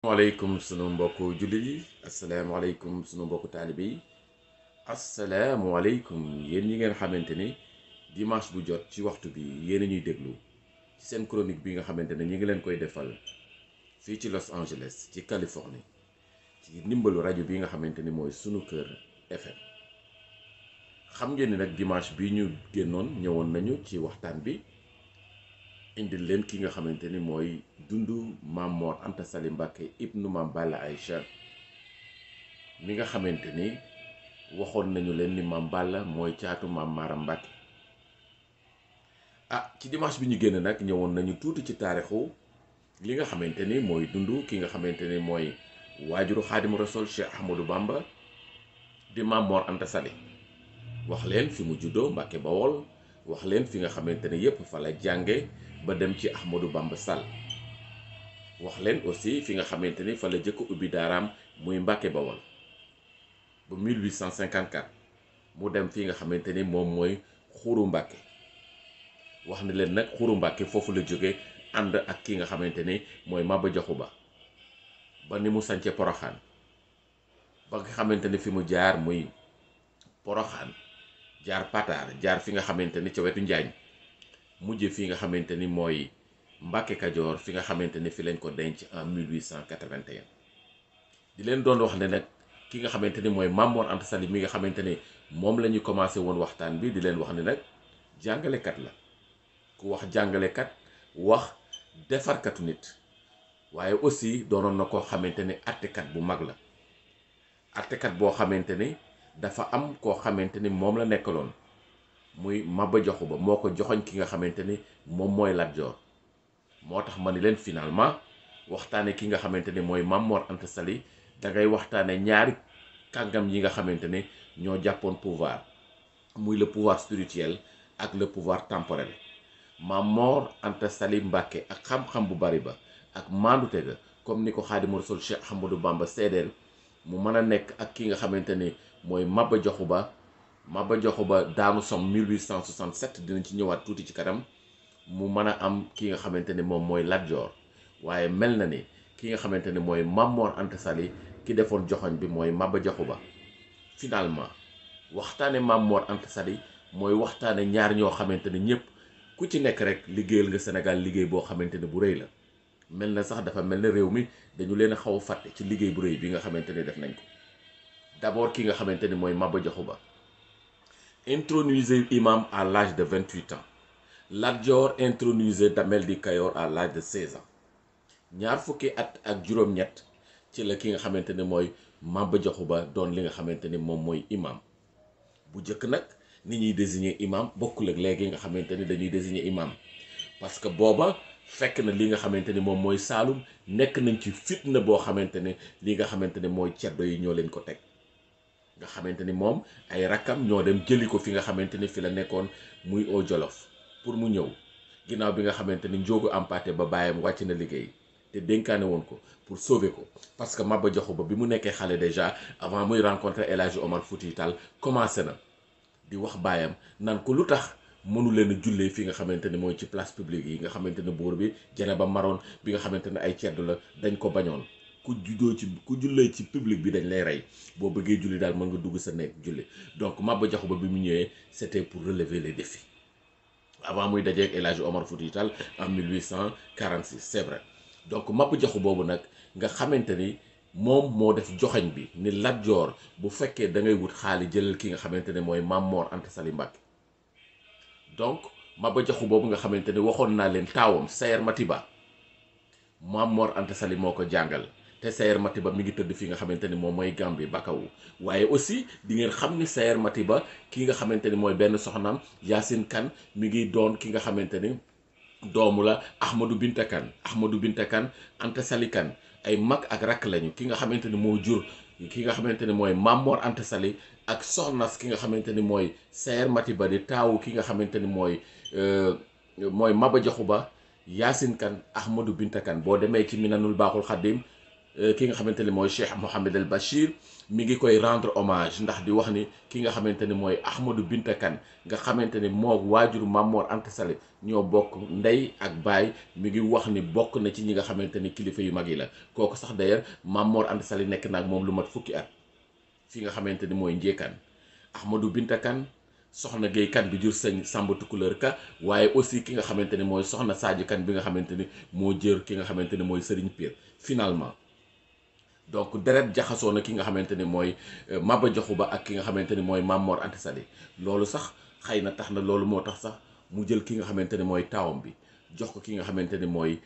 asalaamaaleykum sunu mbokku jullit yi asalaamaaleykum sunu mbokku taalibe yi asalaamaaleykum yéen ñi ngeen xamante ni dimanche bu jot ci waxtu bi yéen a ñuy déglu ci seen chronique bi nga xamante ne ñi ngi leen koy defal fii ci Los Angeles ci Californie ci ndimbalu rajo bi nga xamante ni mooy sunu kër FM. xam ngeen ni nag dimanche bi ñu génnoon ñëwoon nañu ci waxtaan bi indil leen ki nga xamante ni mooy dundu Maam Mor Anta Saly Mbacké ibnu Maam Balla Aïcha mi nga xamante ni waxoon nañu leen ni Maam Balla mooy caatu Maam Maaram Mbacké. Ci dimanche bi ñu génn nag ñëwoon nañu tuuti ci taarixu li nga xamante ni mooy dundu ki nga xamante ni mooy waajuru Xaadimu Rasuul Cheikh Ahmadou Bamba di Maam Mor Anta Saly. wax leen fi mu juddoo Mbàkke Bawol, wax leen fi nga xamante ne yépp fa la jànge ba dem ci Ahmadou Bamba Sall, wax leen aussi fi nga xamante ni fa la jëkk ubbi daaraam muy Mbàkke Bawol ba 1854 mu dem fi nga xamante ni moom mooy Xuru Mbàkke. wax ni leen nag Xuru Mbàkke foofu la jóge ànd ak ki nga xamante ni mooy Maba Jaxu ba ni mu sance Poroxaan ba nga xamante ni fi mu jaar muy Poroxaan jaar Pataar jaar fi nga xamante ni ca wetu Njaañ mujje fi nga xamante ni mooy Mbàkke Kajoor fi nga xamante ni fi lañ ko denc en 1881. di leen doon wax ne nag ki nga xamante ni mooy Maam Mor Anta Saly mi nga xamante ni moom la ñu commencé woon waxtaan bi di leen wax ne nag jàngalekat la. ku wax jàngalekat wax defarkatu nit, waaye aussi doonoon na koo xamante ni attekat bu mag la. attekat boo xamante ni dafa am koo xamante ni moom la nekkaloon muy Maba Jaxu Ba moo ko joxoñ ki nga xamante ni moom mooy Lat Joor. moo tax ma ni leen finalement waxtaane ki nga xamante ni mooy Maam Mor Anta Saly dangay waxtaane ñaari kàngam yi nga xamante ni ñoo jàppoon pouvoir, muy le pouvoir spirituel ak le pouvoir temporel. Maam Mor Anta Saly Mbacké ak xam-xam bu bari ba ak maandute ga comme ni ko Xaadimu Rasuul Cheikh Ahmadou Bamba seedeel mu mën a nekk ak ki nga xamante ni mooy Maba Jaxu Ba. Maba Jaxu Ba daanu som 1867 dinañ ci ñëwaat tuuti ci kanam. mu mën a am ki nga xamante ni moom mooy Lat Joor, waaye mel na ni ki nga xamante ni mooy Maam Mor Anta Saly ki defoon joxoñ bi mooy Maba Jaxu Ba. finalement waxtaane Maam Mor Anta Saly mooy waxtaane ñaar ñoo xamante ni ñëpp ku ci nekk rek liggéeyal nga Sénégal liggéey boo xamante ni bu rëy la. mel na sax dafa mel ne réew mi dañu leen a xaw a fàtte ci liggéey bu rëy bi nga xamante ni def nañ ko. d'abord ki nga xamante ni mooy Maba Jaxu Ba intronisé imam à l'âge de 28 ans. Lat Joor intronisé Damel di Kayoor à l'âge de 16 ans. ñaar fukki at ak juróom-ñett ci la ki nga xamante ni mooy Maba Jaxu Ba doon li nga xamante ni moom mooy imam. bu njëkk nag ni ñuy désigner imam bokkul ak léegi nga xamante ni dañuy désigner imam, parce que booba fekk na li nga xamante ni moom mooy Saalum nekk nañ ci fitna boo xamante ni li nga xamante ni mooy ceddo yi ñoo leen ko teg. nga xamante ni moom ay rakkam ñoo dem jëli ko fi nga xamante ni fi la nekkoon muy au Jolof pour mu ñëw ginnaaw bi nga xamante ni Njóogu Ampaté ba bàyyam wàcc na liggéey te dénkaane woon ko pour sauver ko. parce que Maba Jaxu Ba bi mu nekkee xale déjà avant muy rencontrer El Hadji Omar Foutiyou Tall commencé na di wax baayam naan ko lu tax mënu leen a jullee fi nga xamante ni mooy ci place publique yi nga xamante ni buur bi Jeneba Maroon bi nga xamante ne ay ceddu la dañ ko bañoon. ku jullee ci public bi dañ lay rey, boo bëggee julli daal mën nga dugg sa nekk julli. donc Maba Jaxu Ba bi mu ñëwee c'était pour relever les défis avant muy dajeek El Hadji Omar Foutiyou Tall en 1846 c'est vrai. donc Maba Jaxu boobu nag nga xamante ni moom moo def joxañ bi ni Lat Joor bu fekkee da ngay wut xaalis jëlal ki nga xamante ne mooy Maam Mor Anta Saly Mbacké. donc Maba Jaxu boobu nga xamante ni waxoon naa leen taawam Sayer Matiba Maam Mor Anta Saly moo ko jàngal. te Sayer Matiba mi ngi tëdd fi nga xamante ni moom mooy Gambie Bakawu. waaye aussi di ngeen xam ni Sayer Matiba ki nga xamante ni mooy benn soxnaam Yacine Kane mi ngi doon ki nga xamante ni doomu la Ahmadou Binta Kane. Ahmadou Binta Kane Anta Saly Kane ay mag ak rakk lañu. ki nga xamante ni moo jur ki nga xamante ni mooy Maam Mor Anta Saly ak soxnas ki nga xamante ni mooy Sayer Matiba di taawu ki nga xamante ni mooy Maba Jaxu Ba Yacine Kane Ahmadou Binta Kane. boo demee ci Minanul Baaxul Xaddim ki nga xamante ni mooy Cheikh Mouhamed El Bachir mi ngi koy rendre hommage ndax di wax ni ki nga xamante ni mooy Ahmadou Binta Kane nga xamante ni moo waajuru Mamor Anta Sali ñoo bokk ndey ak baay mi ngi wax ni bokk na ci ñi nga xamante ni kilifa yu mag yi la kooku sax d'ailleurs Mamor Anta Sali nekk na ak moom lu mat fukki at fi nga xamante ni mooy Njéekaan Ahmadou Binta Kane soxna Guèye Kane bi jur sëñ Samba Tukulër Ka waaye aussi ki nga xamante ni mooy soxna Sadio Kane bi nga xamante ni moo jër ki nga xamante ni mooy Serigne Pire finalement donc deret jaxasoo na ki nga xamante ni mooy Maba Diakhou Ba ak ki nga xamante ni mooy Mamor Anta Sali loolu sax xëy na tax na loolu moo tax sax mu jël ki nga xamante ni mooy taawam bi jox ko ki nga xamante ni mooy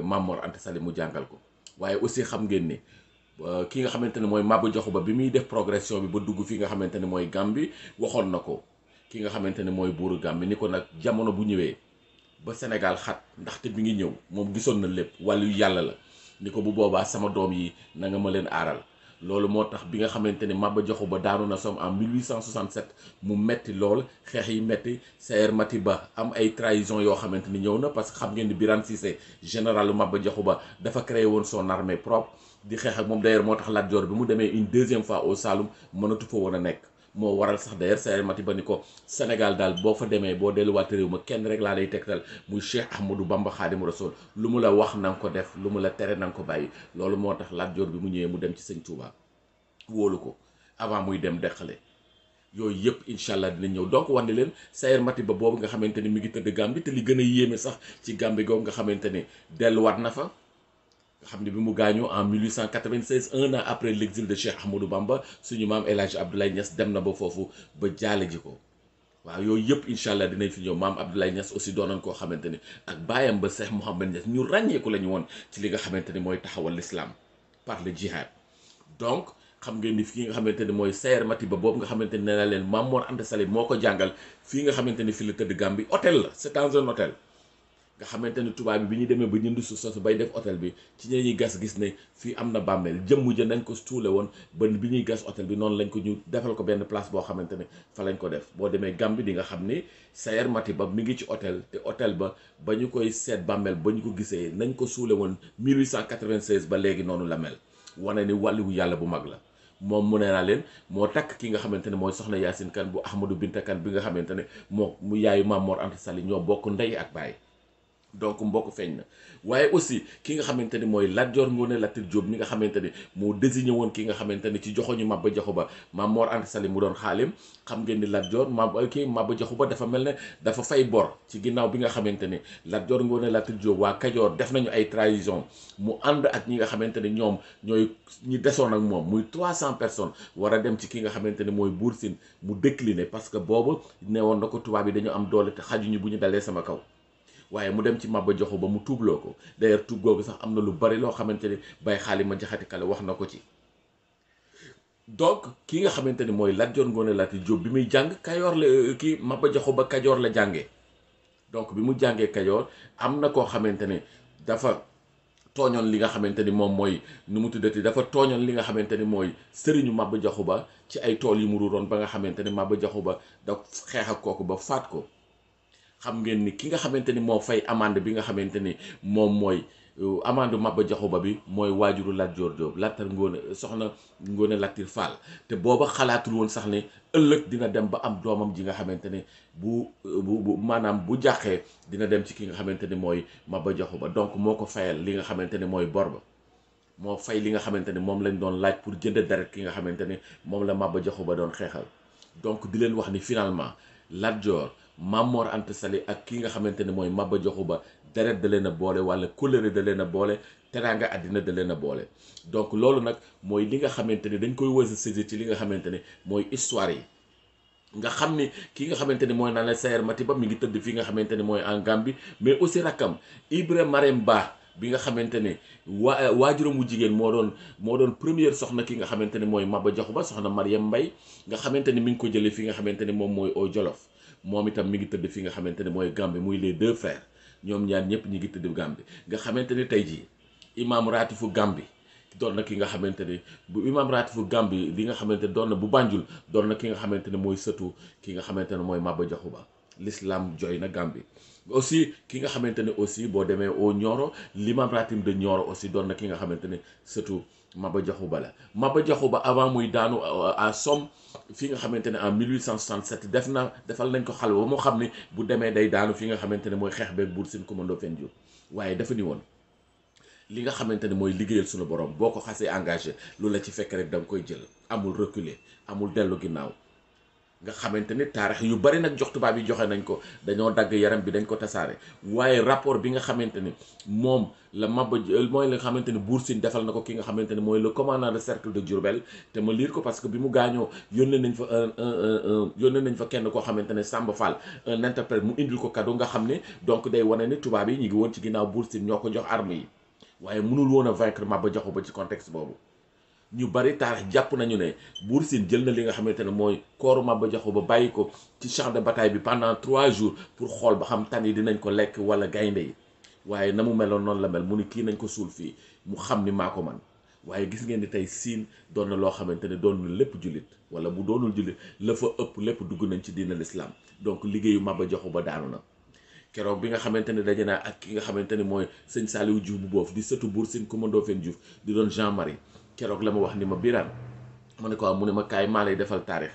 Mamor Anta Sali mu jàngal ko waaye aussi xam ngeen ni ki nga xamante ni mooy Maba Diakhou Ba bi muy def progression bi ba dugg fi nga xamante ni mooy Gambie waxoon na ko ki nga xamante ni mooy buuru Gambie ni ko nag jamono bu ñëwee ba Sénégal xat ndaxte bi ngi ñëw moom gisoon na lépp wàllu yàlla la ni ko bu boobaa sama doom yi na nga ma leen aaral loolu moo tax bi nga xamante ni Maba Diakhou Ba daanu na som en 1867 mu metti lool xeex yi metti Sayer Matiba am ay trahison yoo xamante ni ñëw na parce que xam ngeen ni Birane Cissé général Maba Diakhou Ba dafa créé woon son armée propre di xeex ak moom d'ailleurs moo tax Lat Dior bi mu demee une deuxième fois au Saloum mënatu fa woon a nekk moo waral sax d'ailleurs Sayer Matiba ni ko Sénégal daal boo fa demee boo delluwaat réew ma kenn rek laa lay tegtal muy Cheikh Ahmadou Bamba Khadim Rasoul lu mu la wax na nga ko def lu mu la tere na nga ko bàyyi loolu moo tax Lat Dior bi mu ñëwee mu dem ci sëñ Touba wóolu ko avant muy dem deqale yooyu yëpp incha allah dina ñëw donc wax ne leen Sayer Matiba boobu nga xamante ni mi ngi tëdd Gambie te li gën a yéeme sax ci Gambie googu nga xamante ni delluwaat na fa nga xam ne bi mu gaañoo en 1896 un an après l'exil de Cheikh Ahmadou Bamba suñu maam El Hadj Abdoulaye Niass dem na ba foofu ba jaale ji ko waaw yooyu yëpp incha allah dinañ fi ñëw maam Abdoulaye Niass aussi doonoon koo xamante ni ak baayam ba Cheikh Mouhamed Niass ñu ràññeeku la ñu woon ci li nga xamante ni mooy taxawal l'islam par le jihad donc xam ngeen ni fii nga xamante ni mooy Sayer Matiba boobu nga xamante ni nee na leen Mamor Anta Sali moo ko jàngal fii nga xamante ni fi la tëdd Gambie hôtel la c'est dans un hôtel nga xamante ni tubaab bi ñu demee ba ñënd suuf soosu bay def hôtel bi ci ñuy gas gis ne fii am na bàmmeel jëmm ja nañ ko tuule woon ba bi ñuy gas hôtel bi noonu lañ ko ñu defal ko benn place boo xamante ne fa lañ ko def boo demee Gambie di nga xam ni Sayer Matiba mi ngi ci hôtel te hôtel ba ba ñu koy seet bàmmeel ba ñu ko gisee nañ ko suule woon 1896 ba léegi noonu la mel wane ni wàlliwu yàlla bu mag la moom mu ne naa leen moo takk ki nga xamante ne mooy soxna Yacine Kane bu Ahmadou Binta Kane bi nga xamante ne moo mu yaayu Mamor Anta Sali ñoo bokk ndey ak baay donc mbokk feeñ na waaye aussi ki nga xamante ni mooy Lat Dior Ngoné Latyr Diop mi nga xamante ni moo désigné woon ki nga xamante ni ci joxoñu Maba Diakhou Ba Mamor Anta Sali mu doon xaalim xam ngeen ni Lat Dior Maba Diakhou Ba dafa mel ne dafa fay bor ci ginnaaw bi nga xamante ni Lat Dior Ngoné Latyr Diop waa Kajoor def nañu ay trahison mu ànd ak ñi nga xamante ni ñoom ñooy ñi desoon ak moom muy 300 personnes war a dem ci ki nga xamante ni mooy Buur Sine mu décliné parce que boobu ne woon na ko tubaab yi dañu am doole te xajuñu bu ñu dalee sama kaw waaye mu dem ci Maba Diakhou Ba mu tuubloo ko d'ailleurs tuub googu sax am na lu bari loo xamante ni Baye Xaalima Jaxate Kala wax na ko ci donc ki nga xamante ni mooy Lat Dior Ngoné Latyr Diop bi muy jàng Kajoor la kii Maba Diakhou Ba Kajoor la jàngee donc bi mu jàngee Kajoor am na koo xamante ne dafa tooñoon li nga xamante ni moom mooy nu mu tuddati dafa tooñoon li nga xamante ni mooy sëriñu Maba Diakhou Ba ci ay tool yi mu ruuroon ba nga xamante ni Maba Diakhou Ba da xeex ak kooku ba faat ko xam ngeen ni ki nga xamante ni moo fay amande bi nga xamante ni moom mooy amande Maba Diakhou Ba bi mooy waajuru Lat Dior Diop Latyr Ngoné soxna Ngoné Latyr Fall te booba xalaatul woon sax ne ëllëg dina dem ba am doomam ji nga xamante ne bu maanaam bu jàqee dina dem ci ki nga xamante ni mooy Maba Diakhou Ba donc moo ko fayal li nga xamante ni mooy bor ba moo fay li nga xamante ni moom lañ doon laaj pour jënd deret ki nga xamante ni moom la Maba Diakhou Ba doon xeexal donc di leen wax ni finalement Lat Dior Mamor Anta Sali ak ki nga xamante ne mooy Maba Diakhou Ba deret da leen a boole wala kóllëre da leen a boole teraanga àddina da leen a boole donc loolu nag mooy li nga xamante ni dañ koy wës a saisir ci li nga xamante ne mooy histoire yi nga xam ni ki nga xamante ni mooy naan la Sayer Matiba mi ngi tëdd fi nga xamante ni mooy en Gambie mais aussi rakkam Ibra Marème Ba bi nga xamante ne waajuram wu jigéen moo doon première soxna ki nga xamante ne mooy Maba Diakhou Ba soxna Mariam Mbay nga xamante ni mi ngi ko jëlee fi nga xamante ni moom mooy au Jolof moom itam mi ngi tëdd fi nga xamante ne mooy Gambie muy les deux frères ñoom ñaar ñëpp ñi ngi tëdd Gambie nga xamante ni tey jii imam ratifu Gambie doon na ki nga xamante ni bu imam ratifu Gambie li nga xamante ne doon na bu Banjul doon na ki nga xamante ne mooy sëtu ki nga xamante ne mooy Maba Diakhou Ba l'islam jooy na Gambie. Aussi ki nga xamante ne aussi boo demee au Nioro l'imam ratib de Nioro aussi doon na ki nga xamante ne surtout Maba Diakhou Ba la. Maba Diakhou Ba avant muy daanu à Somme fi nga xamante ne en 1867 defal nañ ko xal ba moo xam ne bu demee day daanu fi nga xamante ne mooy xeex beeg Buur Sine Coumba Ndoffène Diouf waaye dafa ni woon li nga xamante ne mooy liggéeyal suñu borom boo ko xasee engagé loolu la ci fekk rek da nga koy jël amul reculer amul dellu ginnaaw. nga xamante ni taarix yu bari nag jox tubaab yi joxe nañ ko dañoo dagg yaram bi dañ ko tasaare waaye rapport bi nga xamante ni moom la Maba mooy la nga xamante ni Buur Sine defal na ko ki nga xamante ni mooy le commandant de cercle de Diourbel te ma lire ko parce que bi mu gaañoo yónnee nañ fa kenn koo xamante ne Samba Fall un interprète mu indil ko cadeau nga xam ne donc day wane ni tubaab yi ñu ngi woon ci ginnaaw Buur Sine ñoo ko jox armes yi waaye mënul woon a vaincre Maba Diakhou Ba ci contexte boobu. ñu bari taarix jàpp nañu ne Buur Sine jël na li nga xamante ne mooy kooru Maba Diakhou Ba bàyyi ko ci champ de bataille bi pendant 3 jours pour xool ba xam tan yi dinañ ko lekk wala gaynde yi waaye na mu meloon noonu la mel mu ni kii nañ ko suul fii mu xam ni maa ko man waaye gis ngeen ni tey Siin doon na loo xamante ne doon na lépp jullit wala bu doonul jullit la fa ëpp lépp dugg nañ ci diina l'islam donc liggéeyu Maba Diakhou Ba daanu na. keroog bi nga xamante ne daje naa ak ki nga xamante ne mooy sëñ Saliou Diouf bu boofu di sëtu Buur Sine Coumba Ndoffène Diouf di doon Jean Marie keroog la ma wax ni ma Birane ma ne ko mu ne ma kaay maa lay defal taarix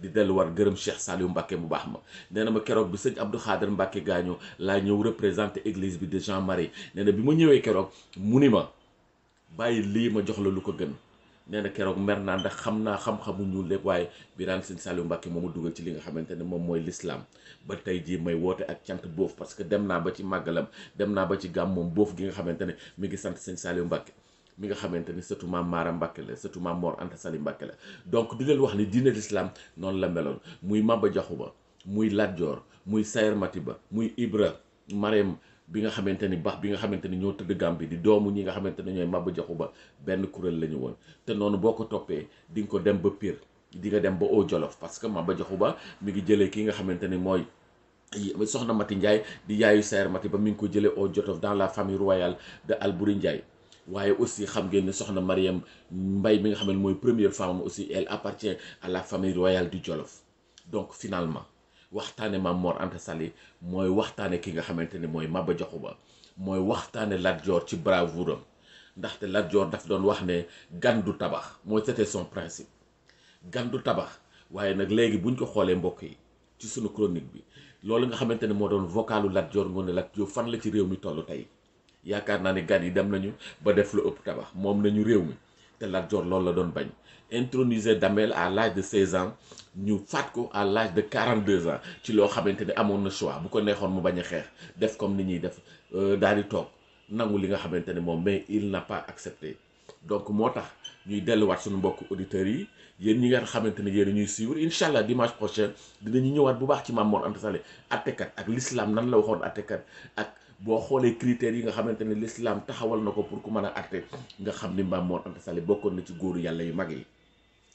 di delluwaat gërëm Cheikh Saliou Mbacké bu baax ma nee na ma keroog bi sëñ Abdou Khader Mbacké gaañoo laa ñëw représenté église bi de Jean Marie nee na bi ma ñëwee keroog mu ni ma bàyyi lii ma jox la lu ko gën nee na keroog mer naa ndax xam naa xam-xamu ñuul lépp waaye Birane sëñ Saliou Mbacké moo ma dugal ci li nga xamante ne moom mooy l'islam ba tey jii may woote ak cant boofu parce que dem naa ba ci màggalam dem naa ba ci gàmm moom boofu gi nga xamante ne mi ngi sant sëñ Saliou Mbacké mi nga xamante ni surtout maam Maara Mbàkke la surtout maam Mor Anta Sali Mbàkke la donc di leen wax ni diine l'islam noonu la meloon muy Maba Diakhou Ba muy Lat Dior muy Sayer Matiba muy Ibra Marème bi nga xamante ni bax bi nga xamante ni ñoo tëdd Gàmbi di doomu ñi nga xamante ne ñooy Maba Diakhou Ba benn kuréel la ñu woon te noonu boo ko toppee di nga ko dem ba Pire di nga dem ba Au Jolof parce que Maba Diakhou Ba mi ngi jëlee ki nga xamante ni mooy soxna Mati Ndiaye di yaayu Sayer Matiba mi ngi ko jëlee Au Jolof dans la famille royale de Albouri Ndiaye waaye aussi xam ngeen ne soxna Mariam Mbay mi nga xam ne mooy première femme aussi elle appartient à la famille royale du Jolof donc finalement waxtaane Maam Mor Anta Sali mooy waxtaane ki nga xamante ne mooy Maba Diakhou Ba mooy waxtaane Lat Dior ci bravoure am ndaxte Lat Dior daf doon wax ne gan du tabax mooy c'était son principe gan du tabax waaye nag léegi buñ ko xoolee mbokk yi ci sunu chronique bi loolu nga xamante ne moo doon vocalu Lat Dior Ngoné Lat Dior fan la ci réew mi toll tey yaakaar naa ne gan yi dem nañu ba def lu ëpp tabax moom nañu réew mi te Lat Dior loolu la doon bañ intronisé Damel à l'âge de 16 ans ñu faat ko à l'âge de 42 ans ci loo xamante ne amoon na choix bu ko neexoon mu bañ a xeex def comme ni ñuy def daal di toog nangu li nga xamante ne moom mais il n'a pas accepté donc moo tax ñuy delluwaat suñu mbokk auditeurs yi yéen ñi nga xamante ne yéen ñuy suivre incha allah dimanche prochain dinañu ñëwaat bu baax ci Mame Mor Anta Sali attekat ak l'islam nan la waxoon attekat ak boo xoolee critères yi nga xamante ne l'islam taxawal na ko pour ku mën a atte nga xam ni Mame Mor Anta Sali bokkoon na ci góoru yàlla yu mag yi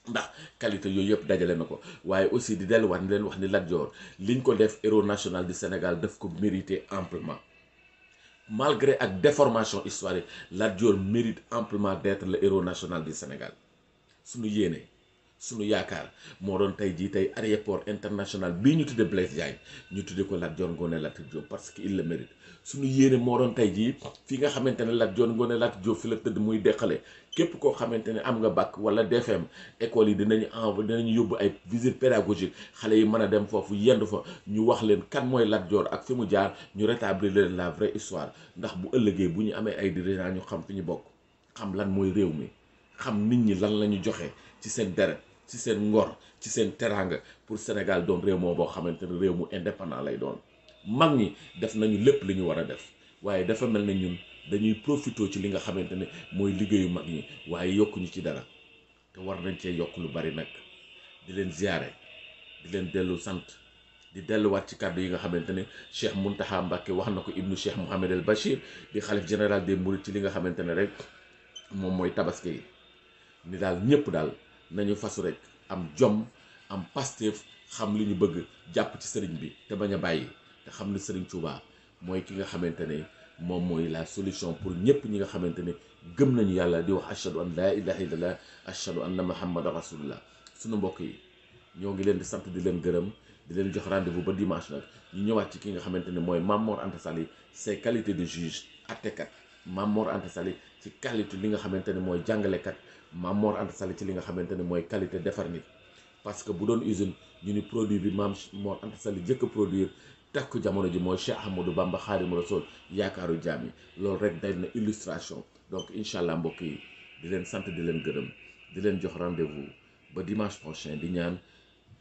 ndax qualité yooyu yëpp dajale na ko waaye aussi di delluwaat ni leen wax ni Lat Dior liñ ko def héros national du Sénégal daf ko mérité amplement malgré ak déformation historique Lat Dior mérite amplement d'être le héros national du Sénégal suñu yéene suñu yaakaar moo doon tey jii tey aéroport international bii ñu tudde Blaise Diagne ñu tudde ko Lat Dior Ngoné Latyr Diop parce que il le mérite suñu yéene moo doon tey jii fi nga xamante ne Lat Dior Ngoné Latyr Diop fi la tëdd muy deqale képp koo xamante ne am nga bac wala DFM école yi dinañu yóbbu ay visite pédagogique xale yi mën a dem foofu yendu fa ñu wax leen kan mooy Lat Dior ak fi mu jaar ñu rétablir leen la vraie histoire ndax bu ëllëgee bu ñu amee ay dirigeants ñu xam fi ñu bokk xam lan mooy réew mi xam nit ñi lan la ñu joxe ci seen deret ci seen ngor ci seen teraanga pour Sénégal doon réew moo boo xamante ne réew mu indépendant lay doon mag ñi def nañu lépp li ñu war a def waaye dafa mel ne ñun dañuy profité ci li nga xamante ne mooy liggéeyu mag ñi waaye yokkuñu ci dara te war nañ cee yokk lu bari nag di leen ziyaare di leen dellu sant di delluwaat ci kàddu yi nga xamante ne Cheikh Mountakha Mbacké wax na ko ibnu Cheikh Mouhamed El Bachir di xalif général des Mourides ci li nga xamante ne rek moom mooy tabaski yi ni daal ñëpp daal nañu fasu rek am jom am Pastef xam li ñu bëgg jàpp ci sëriñ bi te bañ a bàyyi te xam ne sëriñ Touba mooy ki nga xamante ne moom mooy la solution pour ñëpp ñi nga xamante ne gëm nañu yàlla di wax ashhadu an laa ilaha illallah ashhadu anna muhammadan rasulullah sunu mbokk yi ñoo ngi leen di sant di leen gërëm di leen jox rendez-vous ba dimanche nag ñu ñëwaat ci ki nga xamante ne mooy Mame Mor Anta Saly ses qualités de juge attekat Mame Mor Anta Saly ci qualité li nga xamante ne mooy jàngalekat Mame Mor Anta Saly ci li nga xamante ne mooy qualité defar nit parce que bu doon usine ñu ni produit bi Mame Mor Anta Saly jëkk a produire teg ko jamono ji mooy Cheikh Ahmadou Bamba Khadimu Rasoul yaakaaru jaam yi loolu rek day na illustration donc incha allah mbokk yi di leen sant di leen gërëm di leen jox rendez-vous ba dimanche prochain di ñaan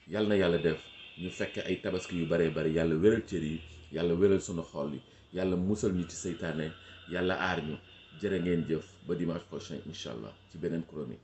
yàlla na yàlla def ñu fekke ay tabaski yu baree bari yàlla wéral cër yi yàlla wéral sunu xol yi yàlla musal ñu ci seytaane yàlla aar ñu jërë ngeen jëf ba dimanche prochain incha allah ci beneen chronique